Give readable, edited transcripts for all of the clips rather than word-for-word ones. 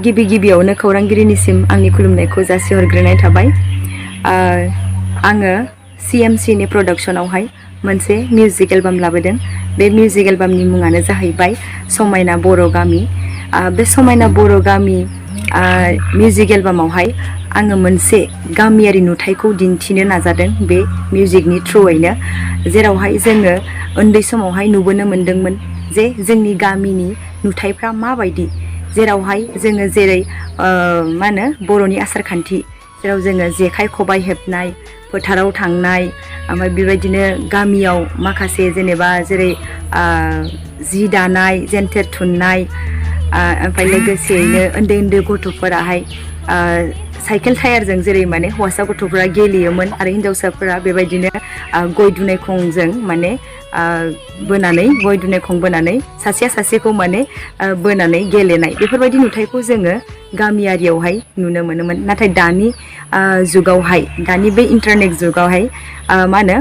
गिबि गिबियावनो खौरांगिरिनिसिम आंनि खुलुमनायखौ जासिहरग्रोनाय थाबाय। आङो CMCनि प्रडाक्शनावहाय मोनसे मिउजिक एलबाम लाबोदों। बे मिउजिक एलबामनि मुङानो जाहैबाय समायना बर' गामि। बे समायना बर' गामि मिउजिक एलबामावहाय आङो मोनसे गामियारि नुथायखौ दिन्थिनो नाजादों बे मिउजिकनि थ्रुयैनो, जेरावहाय जोङो उन्दै समावहाय नुबोनो मोन्दोंमोन जे जोंनि गामिनि नुथायफ्रा माबायदि, जेरावहाय जोङो जेरै मा होनो बर'नि आसारखान्थि, जेराव जोङो जेखाइ खबाइ हेबनाय, फोथाराव थांनाय, ओमफ्राय बेबायदिनो गामियाव माखासे जेनेबा जेरै जि दानाय, जेन्थेर थुननाय, ओमफ्राय लोगोसेयैनो उन्दै उन्दै गथ'फोराहाय साइकेल टायारजों जेरै माने हौवासा गथ'फोरा गेलेयोमोन आरो हिन्जावसाफोरा बेबायदिनो गय दुनायखंजों माने बोनानै गय दुनायखं बोनानै सासेया सासेखौ माने बोनानै गेलेनाय, बेफोरबायदि नुथायखौ जोङो गामियारियावहाय नुनो मोनोमोन। नाथाय दानि जुगावहाय, दानि बे इन्टारनेट जुगावहाय मा होनो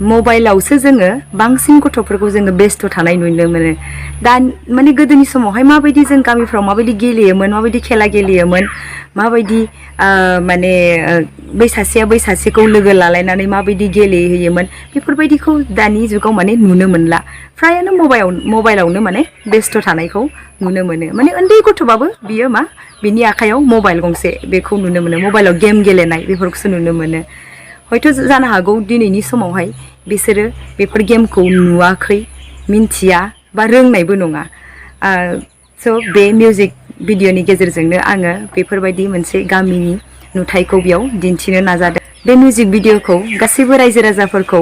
मबाइलावसो जोङो बांसिन गथ'फोरखौ जोङो बेस्थ' थानाय नुनो मोनो। दा माने गोदोनि समावहाय माबायदि जों गामिफ्राव माबायदि गेलेयोमोन, माबायदि खेला गेलेयोमोन, माबायदि माने बै सासेया बै सासेखौ लोगो लालायनानै माबायदि गेलेहैयोमोन, बेफोरबायदिखौ दानि जुगाव माने नुनो मोनला। फ्रायानो मबाइलावनो माने बेस्थ' थानायखौ नुनो मोनो। माने उन्दै गथ'बाबो बियो बिनि आखायाव मबाइल गंसे, बेखौ नुनो मोनो। मबाइलाव गेम गेलेनाय बेफोरखौसो नुनो मोनो। हयथ' जानो हागौ दिनैनि समावहाय बिसोरो बेफोर गेमखौ नुवाखै, मिन्थिया बा रोंनायबो नङा। स' बे मिउजिक भिडिअ'नि गेजेरजोंनो आङो बेफोरबायदि मोनसे गामिनि नुथायखौ बेयाव दिन्थिनो नाजादों। बे मिउजिक भिडिअ'खौ गासैबो रायजो राजाफोरखौ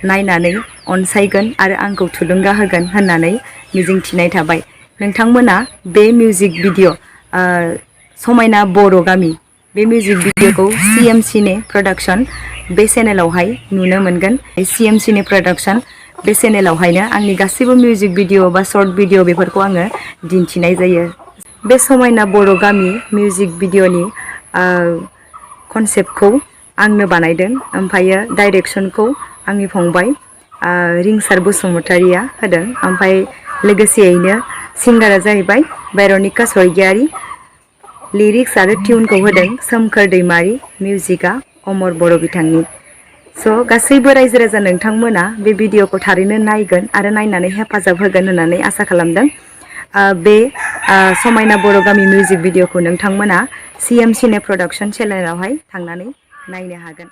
नायनानै अनसायगोन आरो आंखौ थुलुंगा होगोन होननानै मिजिंथिनाय थाबाय। नोंथांमोना बे मिउजिक भिडिअ' समायना बर' गामि, बे मिउजिक भिडिअ'खौ CMCनि प्रडाक्शन बे चेनेलावहाय नुनो मोनगोन। CMCनि प्रडाक्शन बे चेनेलावहायनो आंनि गासैबो मिउजिक भिडिअ' बा शर्ट भिडिअ' बेफोरखौ आङो दिन्थिनाय जायो। बे समायना बर' गामि मिउजिक भिडिअ'नि कनसेप्टखौ आंनो बानायदों, ओमफ्रायो डाइरेक्सनखौ आंनि फंबाय रिंसार बसुमतारिया होदों। ओमफ्राय लोगोसेयैनो सिंगारा जाहैबाय भेर'निका स्वर्गियारि, लिरिक्स आरो टिउनखौ होदों सोमखोर दैमारि, मिउजिकआ अमर बर' बिथांनि। स' गासैबो रायजो राजा नोंथांमोना बे भिडिअ'खौ थारैनो नायगोन आरो नायनानै हेफाजाब होगोन होननानै आसा खालामदों। बे समायना बर' गामि मिउजिक भिडिअ'खौ नोंथांमोना CMCनि प्रडाक्शन चेनेलावहाय थांनानै नायनो हागोन।